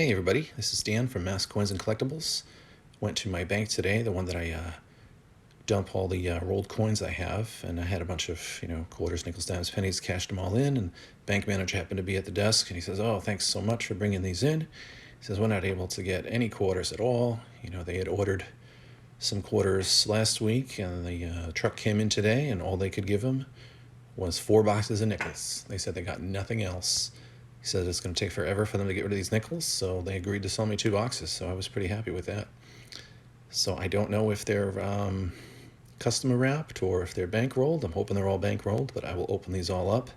Hey everybody, this is Dan from Mass Coins and Collectibles. Went to my bank today, the one that I dump all the rolled coins I have, and I had a bunch of, quarters, nickels, dimes, pennies, cashed them all in, and bank manager happened to be at the desk, and he says, "Oh, thanks so much for bringing these in." He says, "We're not able to get any quarters at all. They had ordered some quarters last week, and the truck came in today, and all they could give him was 4 boxes of nickels. They said they got nothing else." He said it's going to take forever for them to get rid of these nickels, so they agreed to sell me 2 boxes, so I was pretty happy with that. So I don't know if they're customer wrapped or if they're bankrolled. I'm hoping they're all bankrolled, but I will open these all up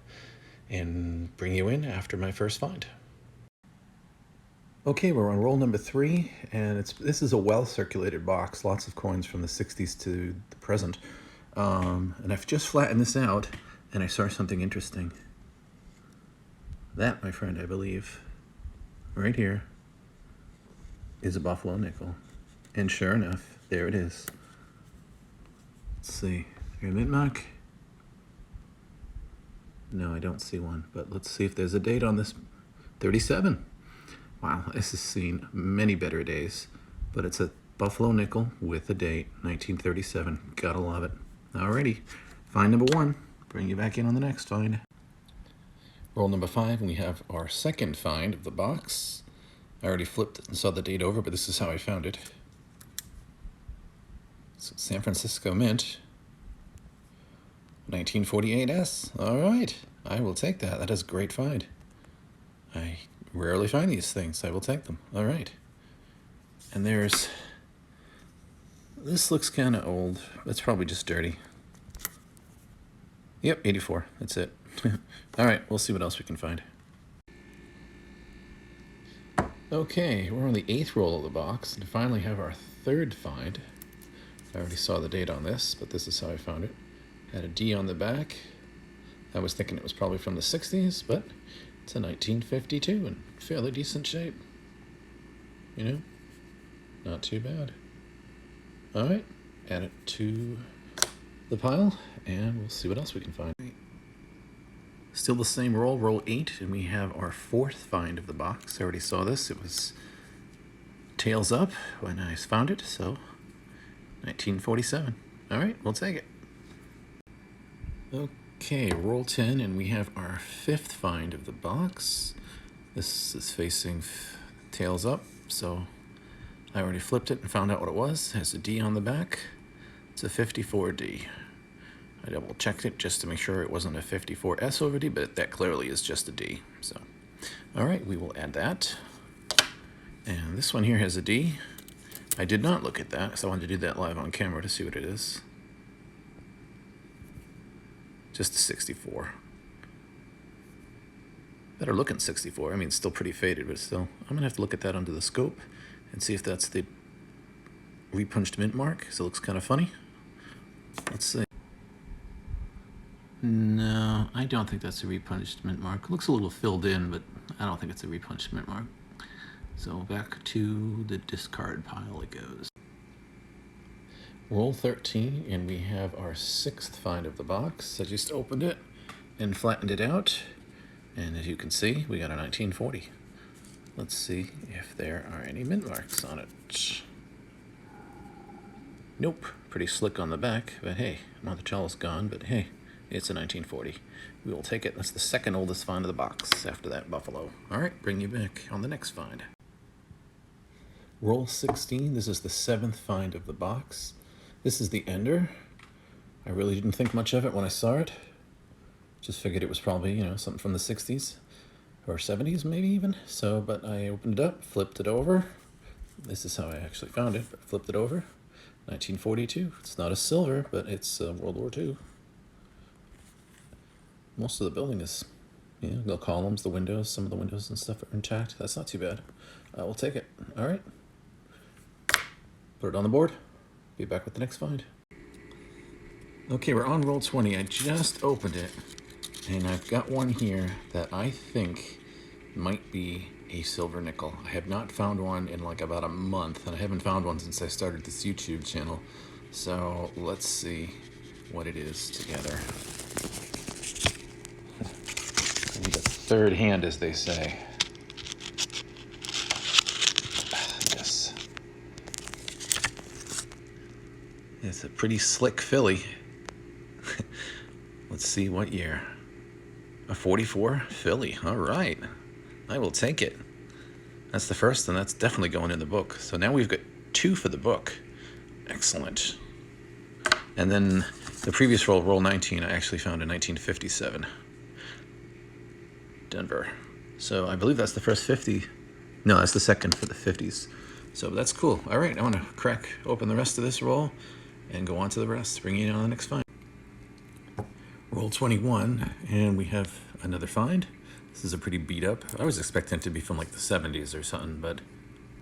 and bring you in after my first find. Okay, we're on roll number 3, and this is a well-circulated box, lots of coins from the 60s to the present. And I've just flattened this out, and I saw something interesting. That, my friend, I believe, right here, is a buffalonickel. And sure enough, there it is. Let's see. Your mint mark? No, I don't see one, but let's see if there's a date on this. 37. Wow, this has seen many better days, but it's a buffalonickel with a date, 1937. Gotta love it. Alrighty, find number 1. Bring you back in on the next find. Roll number 5, and we have our second find of the box. I already flipped it and saw the date over, but this is how I found it. It's San Francisco Mint, 1948S. All right, I will take that. That is a great find. I rarely find these things. I will take them. All right. And this looks kind of old. That's probably just dirty. Yep, 84. That's it. All right, we'll see what else we can find. Okay, we're on the 8th roll of the box, and finally have our third find. I already saw the date on this, but this is how I found it. Had a D on the back. I was thinking it was probably from the 60s, but it's a 1952 in fairly decent shape. Not too bad. All right, add it to the pile, and we'll see what else we can find. Still the same roll, roll 8, and we have our 4th find of the box. I already saw this. It was tails up when I found it, so 1947. All right, we'll take it. Okay, roll 10, and we have our 5th find of the box. This is facing tails up, so I already flipped it and found out what it was. It has a D on the back. It's a 54D. I double checked it just to make sure it wasn't a 54S over D, but that clearly is just a D. So, all right, we will add that. And this one here has a D. I did not look at that, because I wanted to do that live on camera to see what it is. Just a 64. Better looking 64. I mean, it's still pretty faded, but still. I'm going to have to look at that under the scope and see if that's the repunched mint mark, because it looks kind of funny. Let's see. No, I don't think that's a repunched mint mark. It looks a little filled in, but I don't think it's a repunched mint mark. So back to the discard pile it goes. Roll 13, and we have our 6th find of the box. I just opened it and flattened it out, and as you can see, we got a 1940. Let's see if there are any mint marks on it. Nope, pretty slick on the back, but hey, Monticello's gone, but hey, it's a 1940. We will take it. That's the 2nd oldest find of the box after that buffalo. All right, bring you back on the next find. Roll 16. This is the 7th find of the box. This is the ender. I really didn't think much of it when I saw it. Just figured it was probably, something from the 60s or 70s maybe even. So, but I opened it up, flipped it over. This is how I actually found it. Flipped it over. 1942. It's not a silver, but it's World War II. Most of the building is, the columns, the windows, some of the windows and stuff are intact. That's not too bad. We'll take it. All right. Put it on the board. Be back with the next find. Okay, we're on roll 20. I just opened it, and I've got one here that I think might be a silver nickel. I have not found one in like about a month, and I haven't found one since I started this YouTube channel. So let's see what it is together. I need a third hand, as they say. It's a pretty slick filly. Let's see what year. A 44 filly. All right. I will take it. That's the first, and that's definitely going in the book. So now we've got 2 for the book. Excellent. And then the previous roll 19, I actually found in 1957. Denver. So I believe that's the first 50. No, that's the second for the 50s. So that's cool. All right, I want to crack open the rest of this roll and go on to the rest, bringing you on the next find. Roll 21, and we have another find. This is a pretty beat up. I was expecting it to be from like the 70s or something, but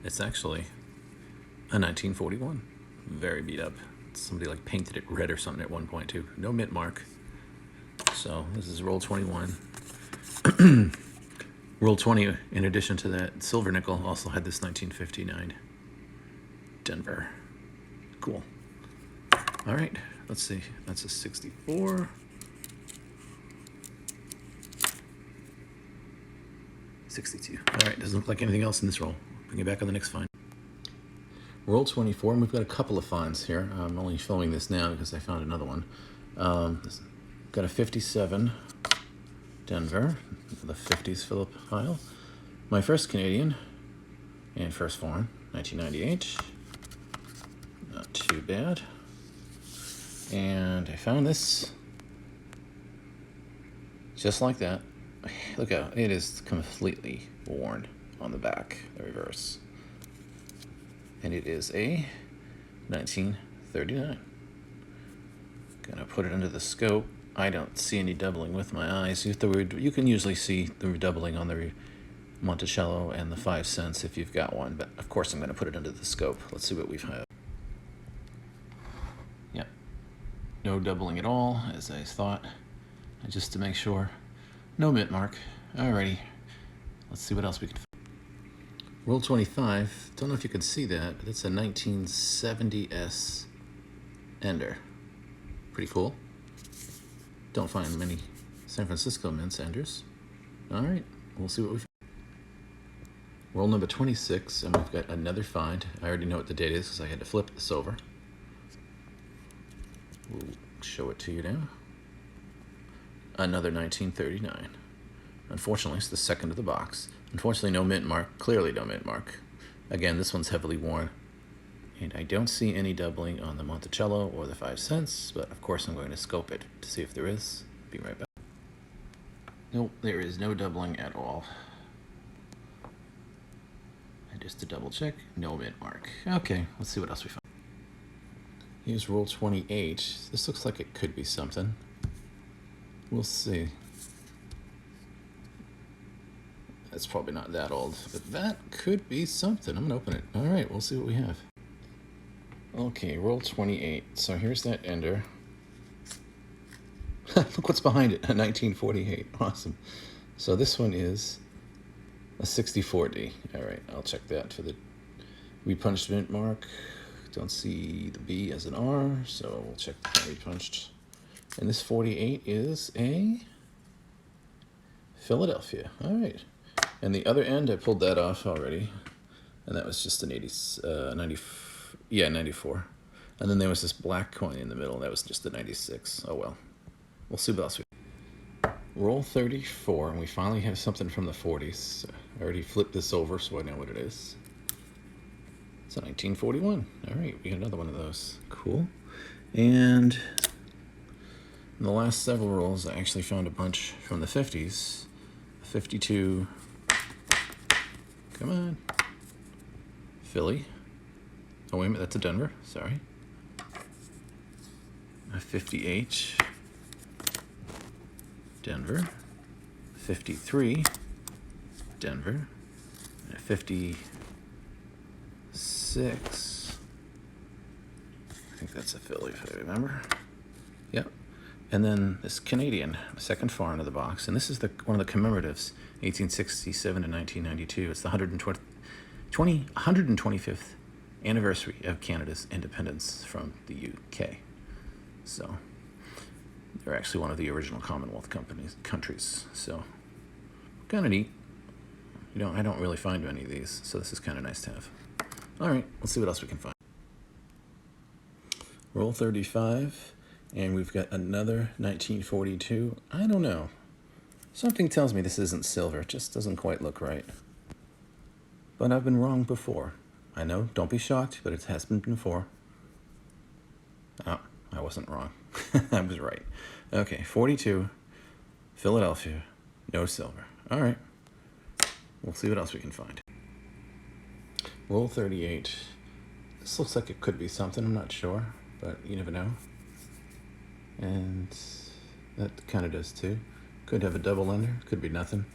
it's actually a 1941. Very beat up. Somebody like painted it red or something at one point too. No mint mark. So this is roll 21. Roll 20, in addition to that, silvernickel also had this 1959. Denver. Cool. All right, let's see. That's a 64. 62. All right, doesn't look like anything else in this roll. Bring it back on the next find. Roll 24, and we've got a couple of finds here. I'm only filming this now because I found another one. Got a 57 Denver, the 50s Philip Heil. My first Canadian and first foreign, 1998. Not too bad. And I found this just like that. Look out, it is completely worn on the back, the reverse. And it is a 1939. Gonna put it under the scope. I don't see any doubling with my eyes. You can usually see the doubling on the Monticello and the 5 cents if you've got one, but of course I'm gonna put it under the scope. Let's see what we've had. Yep, no doubling at all, as I thought, just to make sure. No mint mark. Alrighty, let's see what else we can find. Roll 25, don't know if you can see that, but it's a 1970s Ender. Pretty cool. Don't find many San Francisco mints Enders. Alright, we'll see what we find. Roll number 26, and we've got another find. I already know what the date is because I had to flip this over. We'll show it to you now. Another 1939. Unfortunately, it's the second of the box. Unfortunately, no mint mark. Clearly no mint mark. Again, this one's heavily worn. And I don't see any doubling on the Monticello or the 5 cents, but of course I'm going to scope it to see if there is. Be right back. Nope, there is no doubling at all. And just to double check, no mint mark. Okay, let's see what else we find. Here's roll 28. This looks like it could be something. We'll see. That's probably not that old, but that could be something. I'm gonna open it. All right, we'll see what we have. Okay, roll 28. So here's that Ender. Look what's behind it, a 1948. Awesome. So this one is a 64D. All right, I'll check that for the repunched mint mark. Don't see the B as an R, so we'll check the repunched. And this 48 is a Philadelphia. All right. And the other end, I pulled that off already. And that was just an 94. And then there was this black coin in the middle. That was just a 96. Oh, well. We'll see what else we roll 34, and we finally have something from the 40s. I already flipped this over, so I know what it is. It's a 1941. All right, we got another one of those. Cool. And in the last several rolls, I actually found a bunch from the 50s. 52. Come on. Philly. Oh, wait a minute, that's a Denver. Sorry. A 58. Denver. 53. Denver. And a 56. I think that's a Philly, if I remember. Yep. And then this Canadian, second foreign of the box. And this is one of the commemoratives, 1867 to 1992. It's the 125th anniversary of Canada's independence from the UK. So they're actually one of the original Commonwealth countries. So kind of neat. I don't really find many of these, so this is kind of nice to have. All right, let's see what else we can find. Roll 35, and we've got another 1942. I don't know. Something tells me this isn't silver. It just doesn't quite look right. But I've been wrong before. I know, don't be shocked, but it has been before. Oh, I wasn't wrong. I was right. Okay, 42, Philadelphia, no silver. All right, we'll see what else we can find. Roll 38. This looks like it could be something, I'm not sure, but you never know. And that kind of does too. Could have a double ender, could be nothing.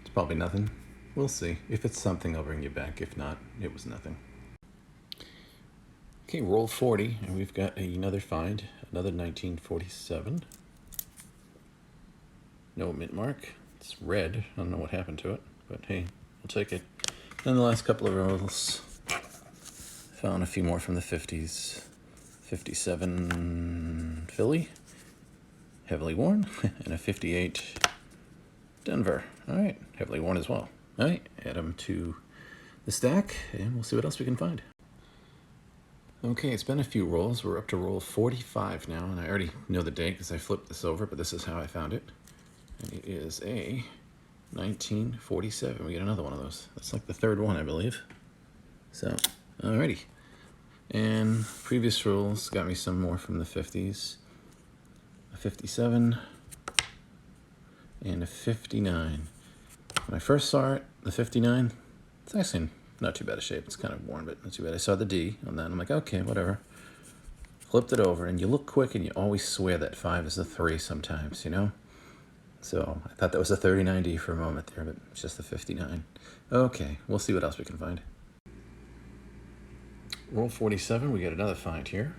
It's probably nothing. We'll see. If it's something, I'll bring you back. If not, it was nothing. Okay, roll 40, and we've got another find, another 1947. No mint mark. It's red. I don't know what happened to it, but hey, we'll take it. And the last couple of rolls, found a few more from the 50s. 57 Philly, heavily worn, and a 58 Denver. All right, heavily worn as well. All right, add them to the stack, and we'll see what else we can find. Okay, it's been a few rolls. We're up to roll 45 now, and I already know the date because I flipped this over, but this is how I found it. And it is a 1947. We get another one of those. That's like the third one, I believe. So, alrighty. And previous rolls got me some more from the 50s. A 57 and a 59. When I first saw it, the 59, it's actually not too bad a shape. It's kind of worn, but not too bad. I saw the D on that. I'm like, okay, whatever. Flipped it over, and you look quick, and you always swear that 5 is a 3 sometimes, you know? So I thought that was a 39D for a moment there, but it's just the 59. Okay, we'll see what else we can find. Roll 47, we get another find here.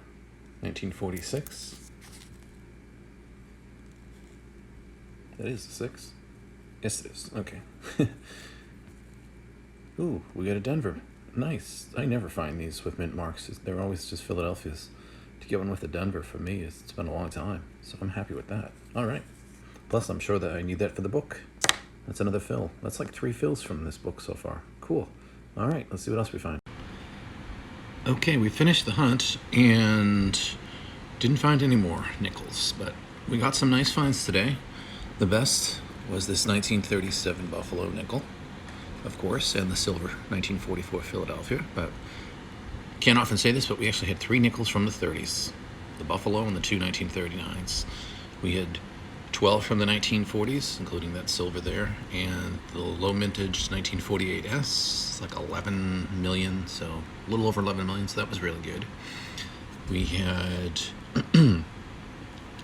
1946. That is a 6. Yes, it is. Okay. Ooh, we got a Denver. Nice. I never find these with mint marks. They're always just Philadelphia's. To get one with a Denver, for me, it's been a long time. So I'm happy with that. All right. Plus, I'm sure that I need that for the book. That's another fill. That's like 3 fills from this book so far. Cool. All right, let's see what else we find. Okay, we finished the hunt and didn't find any more nickels, but we got some nice finds today. The best was this 1937 Buffalo nickel, of course, and the silver 1944 Philadelphia. But can't often say this, but we actually had 3 nickels from the 30s, the Buffalo and the 2 1939s. We had 12 from the 1940s, including that silver there, and the low mintage 1948S, like 11 million, so a little over 11 million, so that was really good. We had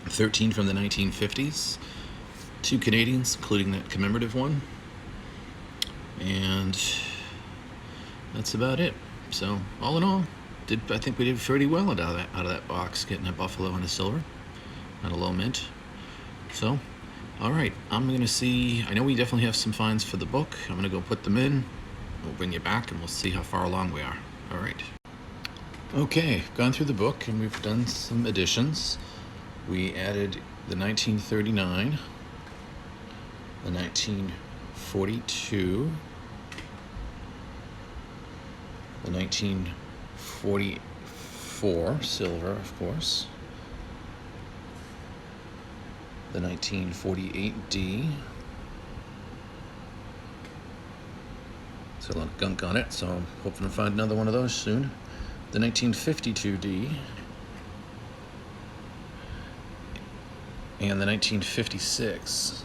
13 from the 1950s, 2 Canadians, including that commemorative one, and that's about it. So all in all, I think we did pretty well out of that box, getting a Buffalo and a silver and a low mint. So, all right, I'm going to see, I know we definitely have some finds for the book. I'm going to go put them in. We'll bring you back, and we'll see how far along we are. All right. Okay, gone through the book, and we've done some additions. We added the 1939, the 1942, the 1944, silver, of course, the 1948D. So a lot of gunk on it, so I'm hoping to find another one of those soon. The 1952D and the 1956.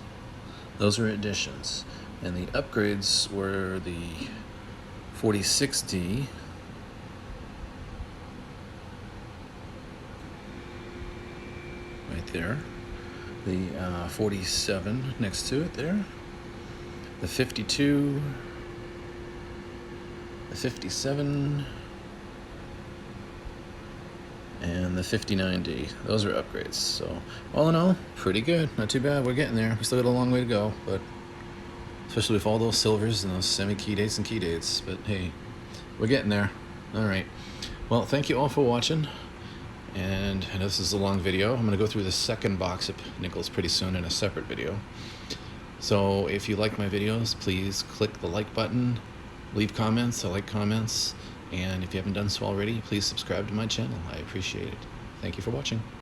Those are additions. And the upgrades were the 46D, right there. The 47 next to it there, the 52, the 57, and the 59D. Those are upgrades. So all in all, pretty good. Not too bad. We're getting there. We still got a long way to go, but especially with all those silvers and those semi-key dates and key dates. But hey, we're getting there. All right. Well, thank you all for watching. And I know this is a long video. I'm going to go through the second box of nickels pretty soon in a separate video. So if you like my videos, please click the like button, leave comments. I like comments. And if you haven't done so already, please subscribe to my channel. I appreciate it. Thank you for watching.